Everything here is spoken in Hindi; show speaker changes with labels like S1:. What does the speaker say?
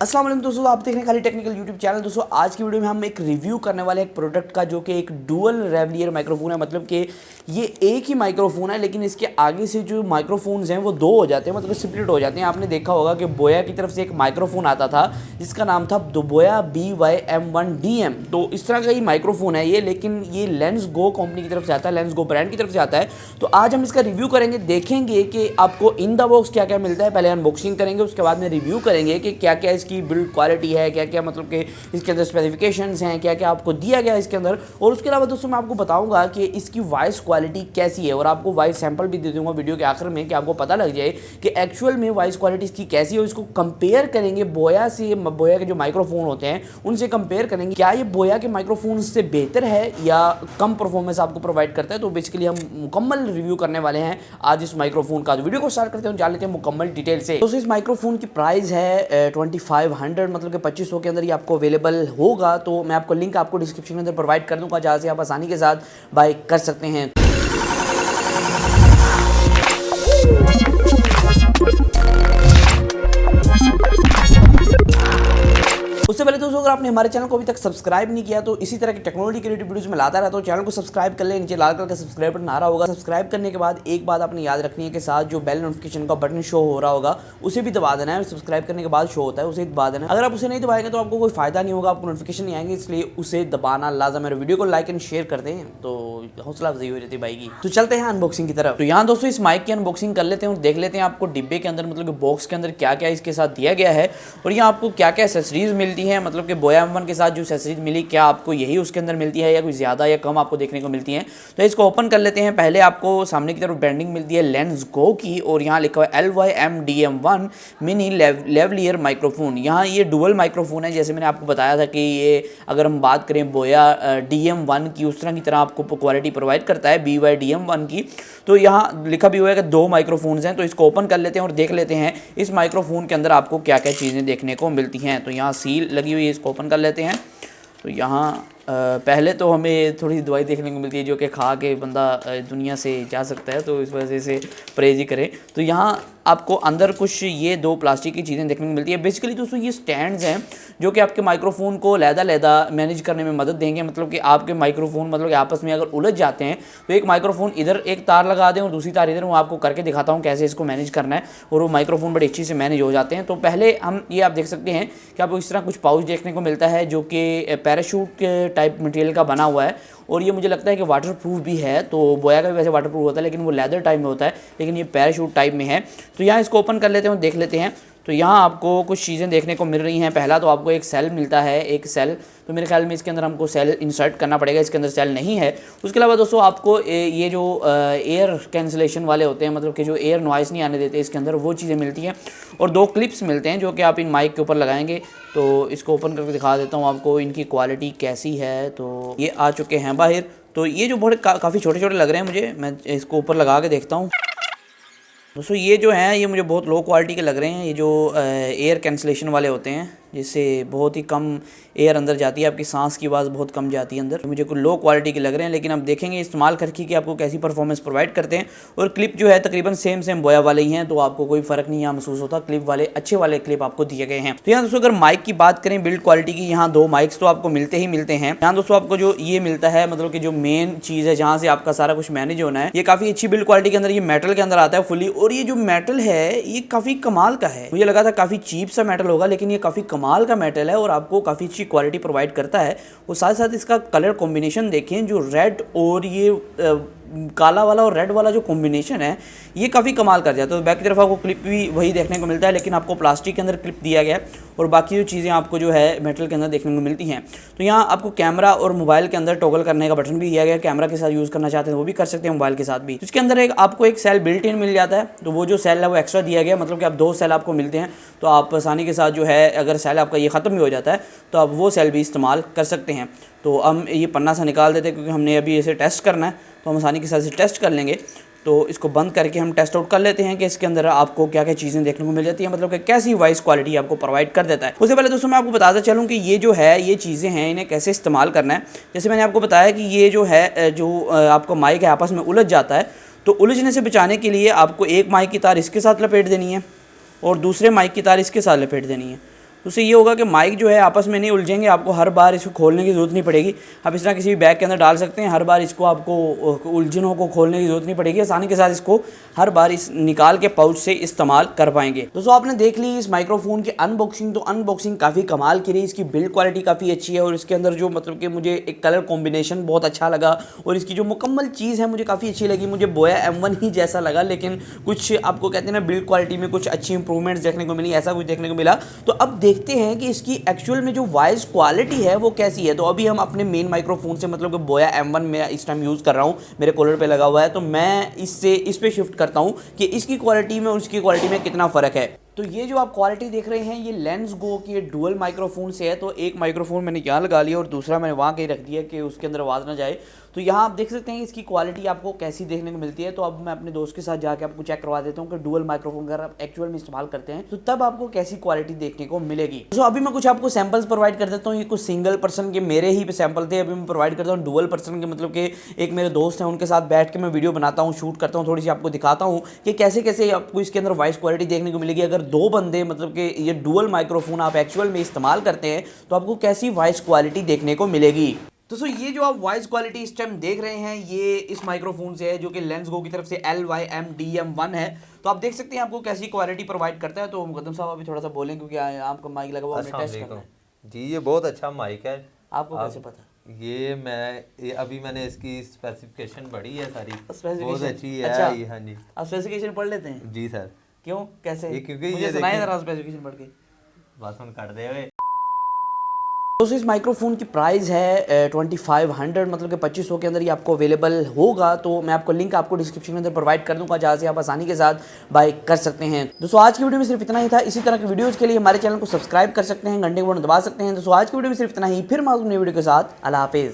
S1: अस्सलाम वालेकुम दोस्तों, आप देख रहे हैं खाली टेक्निकल यूट्यूब चैनल। दोस्तों आज की वीडियो में हम एक रिव्यू करने वाले हैं एक प्रोडक्ट का, जो कि एक डुअल रेवलियर माइक्रोफोन है। मतलब कि ये एक ही माइक्रोफोन है, लेकिन इसके आगे से जो माइक्रोफोन्स हैं वो दो हो जाते हैं, मतलब स्प्लिट हो जाते हैं। आपने देखा होगा कि बोया की तरफ से एक माइक्रोफोन आता था जिसका नाम था बोया BY-M1DM। तो इस तरह का ही माइक्रोफोन है ये, लेकिन ये लेंसगो कंपनी की तरफ से आता है, लेंसगो ब्रांड की तरफ से आता है। तो आज हम इसका रिव्यू करेंगे, देखेंगे कि आपको इन द बॉक्स क्या क्या मिलता है। पहले अनबॉक्सिंग करेंगे, उसके बाद में रिव्यू करेंगे कि क्या क्या इसकी बिल्ड क्वालिटी है, क्या क्या मतलब कि इसके अंदर स्पेसिफिकेशंस हैं, क्या क्या आपको दिया गया है इसके अंदर। और उसके अलावा दोस्तों मैं आपको बताऊंगा कि इसकी वॉइस क्वालिटी कैसी है, और आपको वॉइस सैंपल भी दे दूंगा वीडियो के आखिर में कि आपको पता लग जाए कि एक्चुअल में वॉइस क्वालिटी इसकी कैसी है। और इसको कंपेयर करेंगे बोया से, बोया के जो माइक्रोफोन होते हैं उनसे कंपेयर करेंगे, क्या ये बोया के माइक्रोफोन से बेहतर है या कम परफॉर्मेंस आपको प्रोवाइड करता है। तो बेसिकली हम मुकम्मल रिव्यू करने वाले हैं आज इस माइक्रोफोन का। तो वीडियो को स्टार्ट करते हैं, जान लेते हैं मुकम्मल डिटेल से। तो इस माइक्रोफोन की प्राइस है 2500, मतलब कि 2500 के अंदर ये आपको अवेलेबल होगा। तो मैं आपको लिंक आपको डिस्क्रिप्शन के अंदर प्रोवाइड कर दूंगा, जहाँ से आप आसानी के साथ बाय कर सकते हैं। उससे पहले दोस्तों, अगर आपने हमारे चैनल को अभी तक सब्सक्राइब नहीं किया तो इसी तरह की टेक्नोलॉजी के रिलेटेड वीडियोस में लाता रहता हूं, चैनल को सब्सक्राइब कर ले। नीचे लाल कलर का सब्सक्राइब बटन आ रहा होगा। सब्सक्राइब करने के बाद एक बात आपने याद रखनी है कि साथ जो बेल नोटिफिकेशन का बटन शो हो रहा होगा उसे भी दबा देना है। सब्सक्राइब करने के बाद शो होता है, उसे दबा देना है। अगर आप उसे नहीं दबाएंगे तो आपको कोई फायदा नहीं होगा, आपको नोटिफिकेशन नहीं आएंगे, इसलिए उसे दबाना लाजम है। वीडियो को लाइक एंड शेयर कर दें तो हौसला अफजाई हो जाती है भाई की। तो चलते हैं अनबॉक्सिंग की तरफ। तो यहाँ दोस्तों इस माइक की अनबॉक्सिंग कर लेते हैं और देख लेते हैं आपको डिब्बे के अंदर, मतलब कि बॉक्स के अंदर क्या क्या इसके साथ दिया गया है और यहाँ आपको क्या क्या एसेसरीज मिलती हैं। मतलब कि बोया M1 के साथ जो एसेसरीज मिली, क्या आपको यही उसके अंदर मिलती है या कोई ज़्यादा या कम आपको देखने को मिलती हैं। तो इसको ओपन कर लेते हैं। पहले आपको सामने की तरफ ब्रांडिंग मिलती है लेंसगो की, और यहाँ लिखा हुआ है LY-MDM1 मिनी लेवलियर माइक्रोफोन। यहाँ ये डुअल माइक्रोफोन है, जैसे मैंने आपको बताया था कि ये अगर हम बात करें बोया DM1 की, उस तरह की तरह आपको क्वालिटी प्रोवाइड करता है BY-DM1 की। तो यहाँ लिखा भी हुआ है कि दो माइक्रोफोन्स हैं। तो इसको ओपन कर लेते हैं और देख लेते हैं इस माइक्रोफोन के अंदर आपको क्या क्या चीज़ें देखने को मिलती हैं। तो यहाँ सील लगी हुई है, इसको ओपन कर लेते हैं। तो यहाँ पहले तो हमें थोड़ी दवाई देखने को मिलती है जो कि खा के बंदा दुनिया से जा सकता है, तो इस वजह से परहेज ही करें। तो यहाँ आपको अंदर कुछ ये दो प्लास्टिक की चीज़ें देखने को मिलती है। बेसिकली दोस्तों ये स्टैंड्स हैं जो कि आपके माइक्रोफोन को लहदा मैनेज करने में मदद देंगे। मतलब कि आपके माइक्रोफोन मतलब कि आपस में अगर उलझ जाते हैं तो एक माइक्रोफोन इधर एक तार लगा दें और दूसरी तार इधर, वो आपको करके दिखाता हूँ कैसे इसको मैनेज करना है, और वो माइक्रोफोन बड़ी अच्छी से मैनेज हो जाते हैं। तो पहले हम ये आप देख सकते हैं कि आपको इस तरह कुछ पाउच देखने को मिलता है जो कि पैराशूट टाइप मटेरियल का बना हुआ है, और ये मुझे लगता है कि वाटर प्रूफ भी है। तो बोया का भी वैसे वाटर प्रूफ होता है, लेकिन वो लेदर टाइप में होता है, लेकिन ये पैराशूट टाइप में है। तो यहाँ इसको ओपन कर लेते हैं और देख लेते हैं। तो यहाँ आपको कुछ चीज़ें देखने को मिल रही हैं। पहला तो आपको एक सेल मिलता है, एक सेल। तो मेरे ख्याल में इसके अंदर हमको सेल इंसर्ट करना पड़ेगा, इसके अंदर सेल नहीं है। उसके अलावा दोस्तों आपको ये जो एयर कैंसिलेशन वाले होते हैं, मतलब कि जो एयर नॉइस नहीं आने देते इसके अंदर, वो चीज़ें मिलती हैं। और दो क्लिप्स मिलते हैं जो कि आप इन माइक के ऊपर लगाएंगे। तो इसको ओपन करके दिखा देता हूँ आपको इनकी क्वालिटी कैसी है। तो ये आ चुके हैं बाहर। तो ये जो बहुत काफ़ी छोटे छोटे लग रहे हैं मुझे, मैं इसको ऊपर लगा के देखता हूँ। दोस्तों ये जो हैं ये मुझे बहुत लो क्वालिटी के लग रहे हैं। ये जो एयर कैंसिलेशन वाले होते हैं, जिससे बहुत ही कम एयर अंदर जाती है, आपकी सांस की आवाज़ बहुत कम जाती है अंदर। मुझे कुछ लो क्वालिटी के लग रहे हैं, लेकिन अब देखेंगे इस्तेमाल करके कि आपको कैसी परफॉर्मेंस प्रोवाइड करते हैं। और क्लिप जो है तकरीबन सेम बोया वाले ही हैं, तो आपको कोई फ़र्क नहीं यहाँ महसूस होता। क्लिप वाले अच्छे वाले क्लिप आपको दिए गए हैं। तो यहाँ दोस्तों अगर माइक की बात करें बिल्ड क्वालिटी की, यहाँ दो माइक्स तो आपको मिलते ही मिलते हैं। यहाँ दोस्तों आपको जो ये मिलता है, मतलब कि जो मेन चीज़ है जहाँ से आपका सारा कुछ मैनेज होना है, ये काफ़ी अच्छी बिल्ड क्वालिटी के अंदर ये मेटल के अंदर आता है फुली। और ये जो मेटल है ये काफ़ी कमाल का है। मुझे लगा था काफ़ी चीप सा मेटल होगा, लेकिन ये काफ़ी कमाल का मेटल है और आपको काफ़ी अच्छी क्वालिटी प्रोवाइड करता है। और साथ साथ इसका कलर कॉम्बिनेशन देखें, जो रेड और ये काला वाला और रेड वाला जो कॉम्बिनेशन है ये काफ़ी कमाल कर जाता है। तो बैक की तरफ आपको क्लिप भी वही देखने को मिलता है, लेकिन आपको प्लास्टिक के अंदर क्लिप दिया गया है और बाकी जो चीज़ें आपको जो है मेटल के अंदर देखने को मिलती हैं। तो यहाँ आपको कैमरा और मोबाइल के अंदर टॉगल करने का बटन भी दिया गया है। कैमरा के साथ यूज़ करना चाहते हैं वो भी कर सकते हैं, मोबाइल के साथ भी। इसके अंदर आपको एक सेल बिल्ट इन मिल जाता है। तो वो जो सेल है वो एक्स्ट्रा दिया गया, मतलब कि आप दो सेल आपको मिलते हैं। तो आप आसानी के साथ जो है, अगर सेल आपका ये ख़त्म भी हो जाता है तो आप वो सेल भी इस्तेमाल कर सकते हैं। तो हम ये पन्ना सा निकाल देते हैं क्योंकि हमने अभी इसे टेस्ट करना है, तो हम आसानी के साथ इसे टेस्ट कर लेंगे। तो इसको बंद करके हम टेस्ट आउट कर लेते हैं कि इसके अंदर आपको क्या क्या चीज़ें देखने को मिल जाती हैं, मतलब कि कैसी वॉइस क्वालिटी आपको प्रोवाइड कर देता है। उससे पहले दोस्तों मैं आपको बताता चलूँ कि ये जो है ये चीज़ें हैं, इन्हें कैसे इस्तेमाल करना है। जैसे मैंने आपको बताया कि ये जो है जो आपका माइक है आपस में उलझ जाता है, तो उलझने से बचाने के लिए आपको एक माइक की तार इसके साथ लपेट देनी है और दूसरे माइक की तार इसके साथ लपेट देनी है। तो उससे ये होगा कि माइक जो है आपस में नहीं उलझेंगे, आपको हर बार इसको खोलने की ज़रूरत नहीं पड़ेगी। आप इस तरह किसी भी बैग के अंदर डाल सकते हैं, हर बार इसको आपको उलझनों को खोलने की ज़रूरत नहीं पड़ेगी, आसानी के साथ इसको हर बार इस निकाल के पाउच से इस्तेमाल कर पाएंगे। दोस्तों आपने देख ली इस माइक्रोफोन की अनबॉक्सिंग, तो अनबॉक्सिंग काफ़ी कमाल की रही, इसकी बिल्ड क्वालिटी काफ़ी अच्छी है और इसके अंदर जो मतलब कि मुझे एक कलर कॉम्बिनेशन बहुत अच्छा लगा और इसकी जो मुकम्मल चीज़ है मुझे काफ़ी अच्छी लगी। मुझे बोया M1 ही जैसा लगा, लेकिन कुछ आपको कहते हैं ना बिल्ड क्वालिटी में कुछ अच्छी इंप्रूवमेंट्स देखने को मिली, ऐसा कुछ देखने को मिला। तो अब देखते हैं कि इसकी एक्चुअल में जो वॉइस क्वालिटी है वो कैसी है। तो अभी हम अपने मेन माइक्रोफोन से मतलब कि बोया M1 में इस टाइम यूज़ कर रहा हूँ, मेरे कॉलर पे लगा हुआ है, तो मैं इससे इस पे शिफ्ट करता हूँ कि इसकी क्वालिटी में और उसकी क्वालिटी में कितना फ़र्क है। तो ये जो आप क्वालिटी देख रहे हैं ये लेंसगो के डुअल माइक्रोफोन से है। तो एक माइक्रोफोन मैंने यहाँ लगा लिया और दूसरा मैंने वहाँ कहीं रख दिया कि उसके अंदर आवाज़ ना जाए। तो यहाँ आप देख सकते हैं इसकी क्वालिटी आपको कैसी देखने को मिलती है। तो अब मैं अपने दोस्त के साथ जाके आपको चेक करवा देता हूँ कि डुअल माइक्रोफोन अगर आप एक्चुअल में इस्तेमाल करते हैं तो तब आपको कैसी क्वालिटी देखने को मिलेगी। तो अभी मैं कुछ आपको सैंपल्स प्रोवाइड कर देता हूँ। ये कुछ सिंगल पर्सन के मेरे ही सैंपल थे, अभी मैं प्रोवाइड करता हूँ डुअल पर्सन के, मतलब कि एक मेरे दोस्त हैं उनके साथ बैठ के मैं वीडियो बनाता हूँ, शूट करता हूँ, थोड़ी सी आपको दिखाता हूँ कि कैसे कैसे आपको इसके अंदर वॉइस क्वालिटी देखने को मिलेगी। अगर दो बंदे मतलब कि ये डुअल माइक्रोफोन आप एक्चुअल में इस्तेमाल करते हैं तो आपको कैसी वॉइस क्वालिटी देखने को मिलेगी। दोस्तों ये जो आप वॉइस क्वालिटी इस टाइम देख रहे हैं ये इस माइक्रोफोन से है जो कि लेंसगो की तरफ से LYM-DM1 है। तो आप देख सकते हैं आपको कैसी क्वालिटी प्रोवाइड करता है। तो मुकद्दम साहब अभी थोड़ा सा बोलें क्योंकि आपका माइक लगा हुआ है, टेस्ट करना है।
S2: जी ये बहुत अच्छा माइक है।
S1: आपको कैसे पता?
S2: ये अभी मैंने इसकी स्पेसिफिकेशन पढ़ी है सारी, बहुत अच्छी है।
S1: अच्छा,
S2: ये हाँ जी,
S1: आप स्पेसिफिकेशन पढ़ लेते हैं?
S2: जी सर।
S1: क्यों, कैसे?
S2: क्योंकि
S1: मुझे सुनाइए जरा स्पेसिफिकेशन पढ़ के।
S2: बस हम कर दे हुए।
S1: दोस्तों इस माइक्रोफोन की प्राइस है 2500, मतलब कि 2500 के अंदर ये आपको अवेलेबल होगा। तो मैं आपको लिंक आपको डिस्क्रिप्शन के अंदर प्रोवाइड कर दूंगा जहाँ से आप आसानी के साथ बाय कर सकते हैं। दोस्तों आज की वीडियो में सिर्फ इतना ही था। इसी तरह के वीडियोस के लिए हमारे चैनल को सब्सक्राइब कर सकते हैं, घंटे को दबा सकते हैं। दोस्तों आज की वीडियो में सिर्फ इतना ही, फिर मैं नई वीडियो के साथ। अल्लाह हाफिज़।